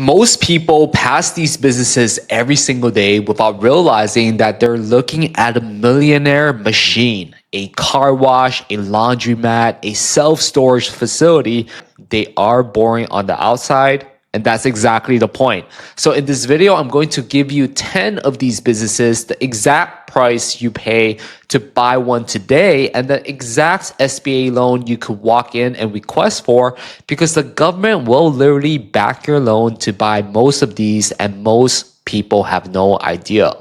Most people pass these businesses every single day without realizing that they're looking at a millionaire machine, a car wash, a laundromat, a self-storage facility. They are boring on the outside, and that's exactly the point. So in this video, I'm going to give you 10 of these businesses, the exact price you pay to buy one today, and the exact SBA loan you could walk in and request for, because the government will literally back your loan to buy most of these, and most people have no idea.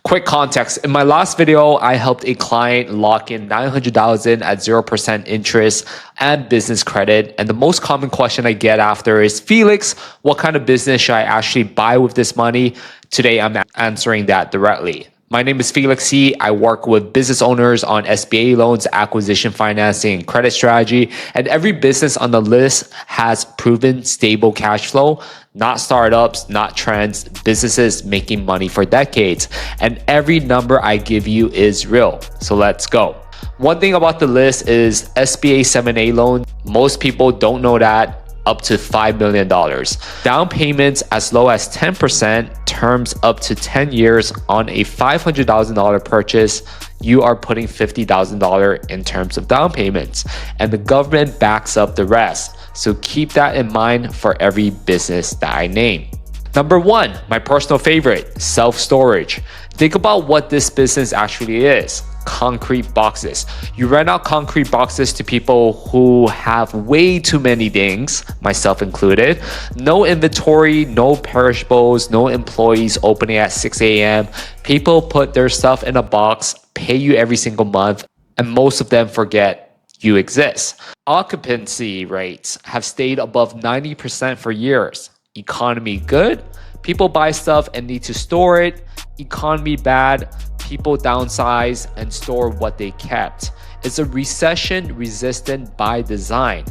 Quick context. In my last video, I helped a client lock in $900,000 at 0% interest and business credit. And the most common question I get after is, Felix, what kind of business should I actually buy with this money? Today, I'm answering that directly. My name is Felix C. I work with business owners on SBA loans, acquisition financing, and credit strategy. And every business on the list has proven stable cash flow, not startups, not trends, businesses making money for decades. And every number I give you is real. So let's go. One thing about the list is SBA 7A loan. Most people don't know that. Up to $5 million. Down payments as low as 10%, terms up to 10 years on a $500,000 purchase. You are putting $50,000 in terms of down payments, and the government backs up the rest. So keep that in mind for every business that I name. Number one, my personal favorite, self-storage. Think about what this business actually is. Concrete boxes. You rent out concrete boxes to people who have way too many things, myself included. No inventory, no perishables, no employees opening at 6 a.m. People put their stuff in a box, pay you every single month, and most of them forget you exist. Occupancy rates have stayed above 90% for years. Economy good, people buy stuff and need to store it. Economy bad, people downsize and store what they kept. It's a recession resistant by design.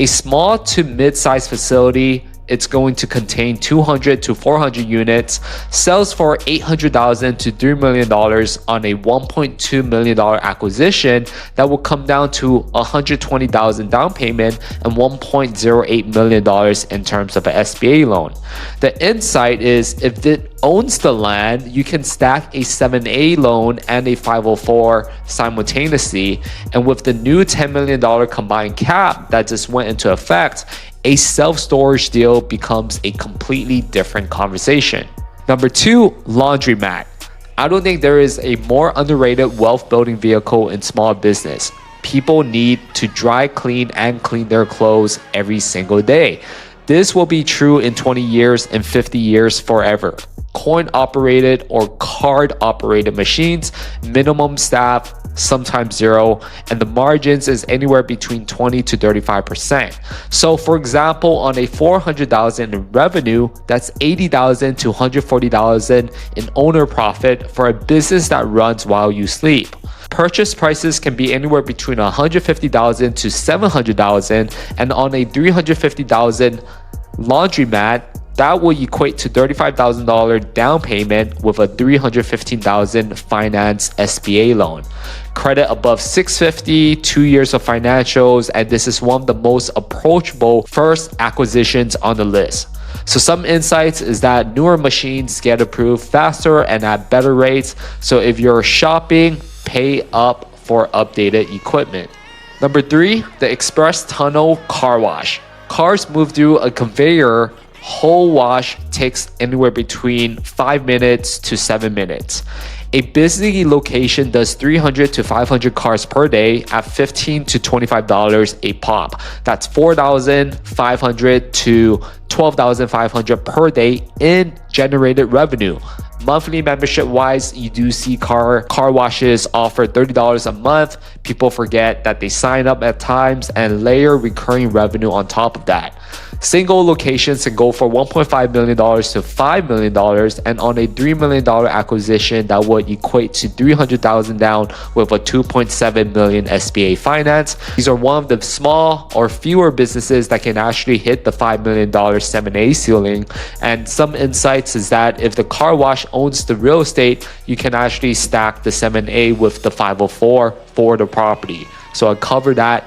A small to mid-sized facility, it's going to contain 200 to 400 units, sells for $800,000 to $3 million on a $1.2 million acquisition that will come down to $120,000 down payment and $1.08 million in terms of an SBA loan. The insight is, if it owns the land, you can stack a 7A loan and a 504 simultaneously. And with the new $10 million combined cap that just went into effect, a self-storage deal becomes a completely different conversation. Number two, laundromat. I don't think there is a more underrated wealth building vehicle in small business. People need to dry clean and clean their clothes every single day. This will be true in 20 years and 50 years forever. Coin operated or card operated machines, minimum staff, sometimes zero, and the margins is anywhere between 20 to 35%. So for example, on a $400,000 in revenue, that's $80,000 to $140,000 in owner profit for a business that runs while you sleep. Purchase prices can be anywhere between $150,000 to $700,000, and on a $350,000 laundromat, that will equate to $35,000 down payment with a $315,000 finance SBA loan. Credit above 650, 2 years of financials, and this is one of the most approachable first acquisitions on the list. So some insights is that newer machines get approved faster and at better rates. So if you're shopping, pay up for updated equipment. Number three, the express tunnel car wash. Cars move through a conveyor. Whole wash takes anywhere between 5 minutes to 7 minutes. A busy location does 300 to 500 cars per day at $15 to $25 a pop. That's $4,500 to $12,500 per day in generated revenue. Monthly membership wise, you do see car washes offer $30 a month. People forget that they sign up at times and layer recurring revenue on top of that. Single locations can go for $1.5 million to $5 million, and on a $3 million acquisition, that would equate to $300,000 down with a $2.7 million SBA finance. These are one of the small or fewer businesses that can actually hit the $5 million 7A ceiling. And some insights is that if the car wash owns the real estate, you can actually stack the 7A with the 504 for the property. So I cover that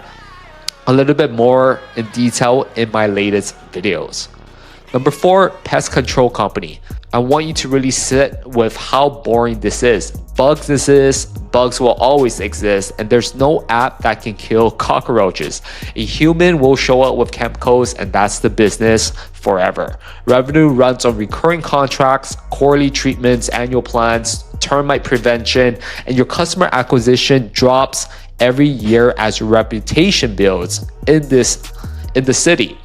a little bit more in detail in my latest videos. Number 4, pest control company. I want you to really sit with how boring this is. Bugs exist, bugs will always exist, and there's no app that can kill cockroaches. A human will show up with chemicals, and that's the business forever. Revenue runs on recurring contracts, quarterly treatments, annual plans, termite prevention, and your customer acquisition drops every year as your reputation builds in the city.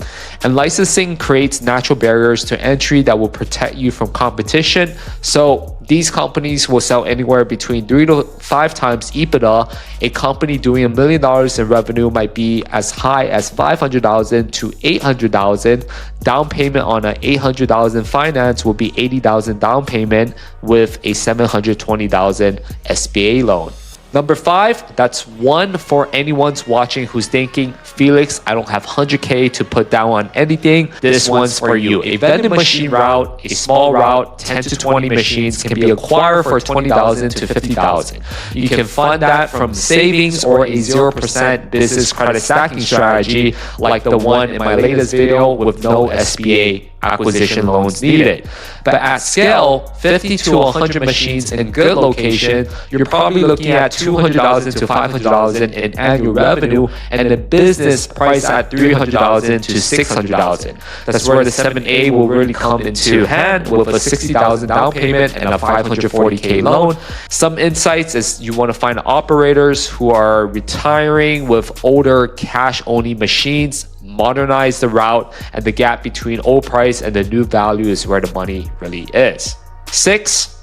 And licensing creates natural barriers to entry that will protect you from competition. So these companies will sell anywhere between 3 to 5 times EBITDA. A company doing $1 million in revenue might be as high as $500,000 to $800,000. Down payment on an $800,000 finance will be $80,000 down payment with a $720,000 SBA loan. Number 5, that's one for anyone's watching who's thinking, Felix, I don't have 100K to put down on anything. This one's for you. A vending machine route, a small route, 10 to 20 machines can be acquired for $20,000 to $50,000. You can fund that from savings or a 0% business credit stacking strategy like the one in my latest video with no SBA acquisition loans needed. But at scale, 50 to 100 machines in good location, you're probably looking at $200,000 to $500,000 in annual revenue, and the business priced at $300,000 to $600,000. That's where the 7A will really come into hand with a $60,000 down payment and a $540K loan. Some insights is you want to find operators who are retiring with older cash-only machines, modernize the route, and the gap between old price and the new value is where the money really is. 6,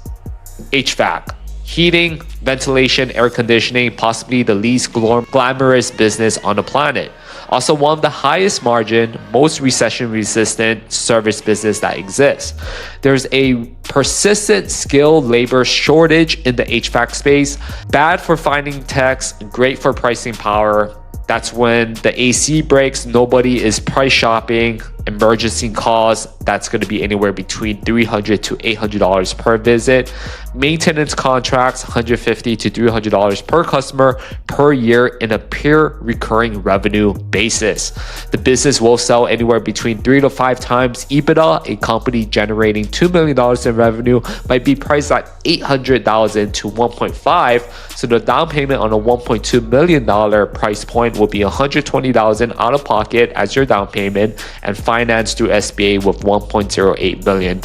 HVAC. Heating, ventilation, air conditioning, possibly the least glamorous business on the planet. Also one of the highest margin, most recession resistant service business that exists. There's a persistent skilled labor shortage in the HVAC space. Bad for finding techs, great for pricing power. That's when the AC breaks, nobody is price shopping. Emergency calls, that's going to be anywhere between $300 to $800 per visit. Maintenance contracts, $150 to $300 per customer per year in a pure recurring revenue basis. The business will sell anywhere between 3 to 5 times EBITDA. A company generating $2 million in revenue might be priced at $800,000 to $1.5. So the down payment on a $1.2 million price point will be $120,000 out of pocket as your down payment, and financed through SBA with $1.08 million.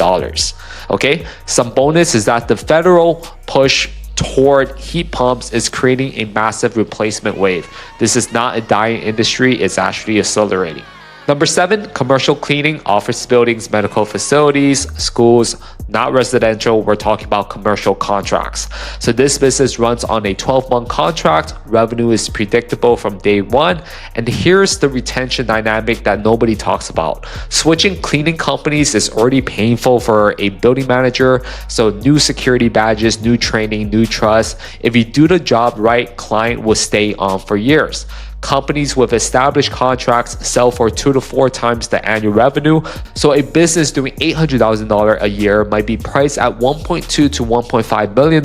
Okay, some bonus is that the federal push toward heat pumps is creating a massive replacement wave. This is not a dying industry, it's actually accelerating. Number 7, commercial cleaning, office buildings, medical facilities, schools, not residential. We're talking about commercial contracts. So this business runs on a 12-month contract. Revenue is predictable from day one. And here's the retention dynamic that nobody talks about. Switching cleaning companies is already painful for a building manager. So new security badges, new training, new trust. If you do the job right, client will stay on for years. Companies with established contracts sell for 2 to 4 times the annual revenue. So a business doing $800,000 a year might be priced at $1.2 to $1.5 million.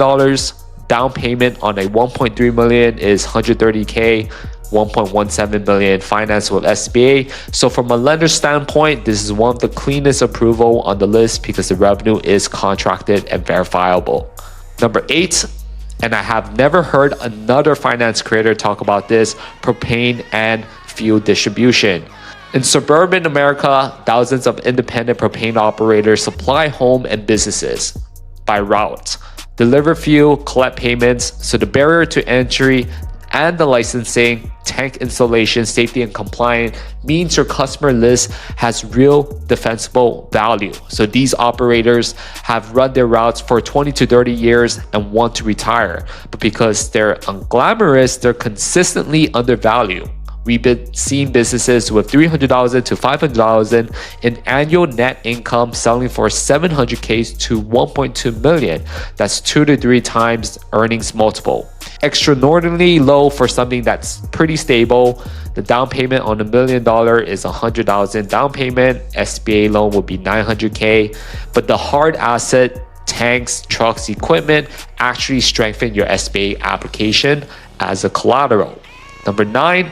Down payment on a $1.3 million is $130K. $1.17 million financed with SBA. So from a lender standpoint, this is one of the cleanest approval on the list because the revenue is contracted and verifiable. Number 8, and I have never heard another finance creator talk about this, propane and fuel distribution. In suburban America, thousands of independent propane operators supply home and businesses by route, deliver fuel, collect payments. So the barrier to entry and the licensing, tank installation, safety and compliance means your customer list has real defensible value. So these operators have run their routes for 20 to 30 years and want to retire. But because they're unglamorous, they're consistently undervalued. We've been seeing businesses with $300,000 to $500,000 in annual net income selling for $700K to $1.2 million. That's 2 to 3 times earnings multiple. Extraordinarily low for something that's pretty stable. The down payment on $1 million is $100,000 down payment. SBA loan will be $900K. But the hard asset, tanks, trucks, equipment actually strengthen your SBA application as a collateral. Number 9,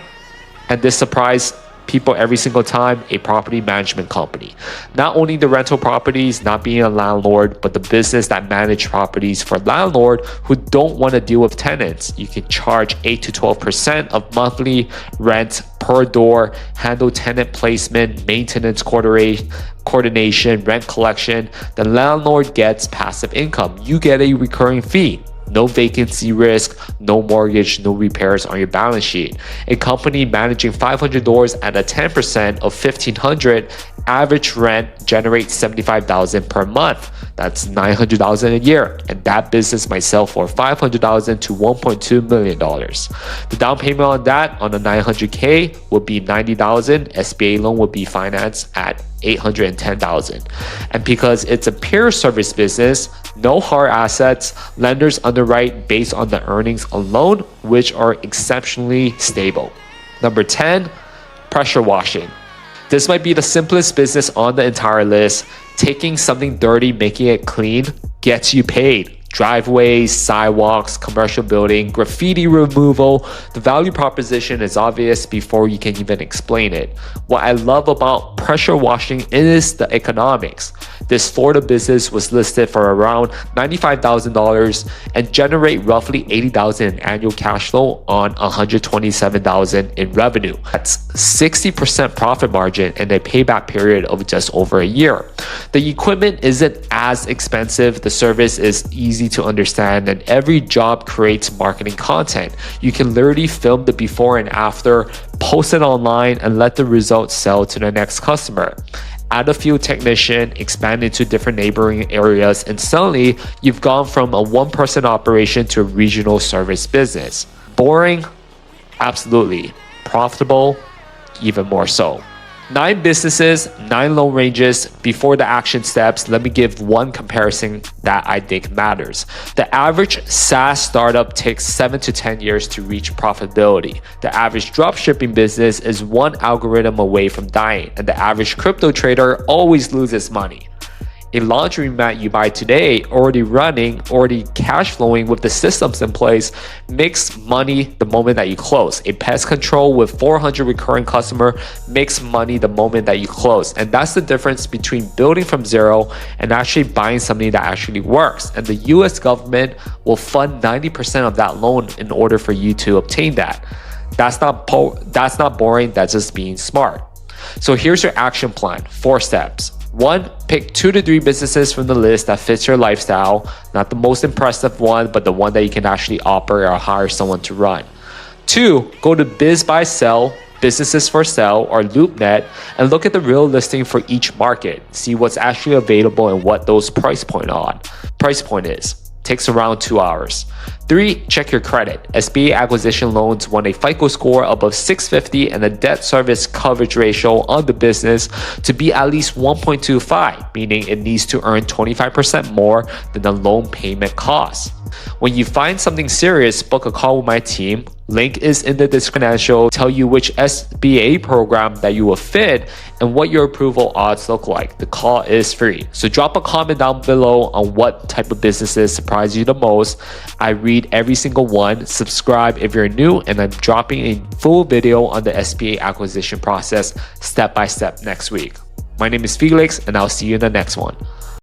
and this surprised people every single time, a property management company. Not only the rental properties, not being a landlord, but the business that manage properties for landlord who don't want to deal with tenants. You can charge 8 to 12% of monthly rent per door, handle tenant placement, maintenance coordination, rent collection. The landlord gets passive income. You get a recurring fee. No vacancy risk, no mortgage, no repairs on your balance sheet. A company managing 500 doors at a 10% of 1,500, average rent generates $75,000 per month. That's $900,000 a year, and that business might sell for $500,000 to $1.2 million. The down payment on that, on a $900K, would be $90,000. SBA loan would be financed at $810,000. And because it's a pure service business, no hard assets, lenders underwrite based on the earnings alone, which are exceptionally stable. Number 10, pressure washing. This might be the simplest business on the entire list. Taking something dirty, making it clean, gets you paid. Driveways, sidewalks, commercial building, graffiti removal. The value proposition is obvious before you can even explain it. What I love about pressure washing is the economics. This Florida business was listed for around $95,000 and generate roughly $80,000 in annual cash flow on $127,000 in revenue. That's 60% profit margin and a payback period of just over a year. The equipment isn't as expensive, the service is easy to understand, and every job creates marketing content. You can literally film the before and after, post it online, and let the results sell to the next customer. Add a field technician, expand into different neighboring areas, and suddenly you've gone from a one-person operation to a regional service business. Boring? Absolutely. Profitable? Even more so. 9 businesses, 9 loan ranges. Before the action steps, let me give one comparison that I think matters. The average SaaS startup takes 7 to 10 years to reach profitability. The average dropshipping business is one algorithm away from dying, and the average crypto trader always loses money. A laundromat you buy today, already running, already cash flowing with the systems in place, makes money the moment that you close. A pest control with 400 recurring customer makes money the moment that you close. And that's the difference between building from zero and actually buying something that actually works. And the US government will fund 90% of that loan in order for you to obtain that. That's not boring, that's just being smart. So here's your action plan, 4 steps. 1, pick 2 to 3 businesses from the list that fits your lifestyle. Not the most impressive one, but the one that you can actually operate or hire someone to run. 2, go to Biz Buy Sell, Businesses for Sale, or LoopNet, and look at the real listing for each market. See what's actually available and what those price point is. Takes around 2 hours. 3, check your credit. SBA acquisition loans want a FICO score above 650 and a debt service coverage ratio on the business to be at least 1.25, meaning it needs to earn 25% more than the loan payment costs. When you find something serious, book a call with my team. Link is in the description. Tell you which SBA program that you will fit and what your approval odds look like. The call is free. So drop a comment down below on what type of businesses surprise you the most. I read every single one. Subscribe if you're new, and I'm dropping a full video on the SBA acquisition process step by step next week. My name is Felix, and I'll see you in the next one.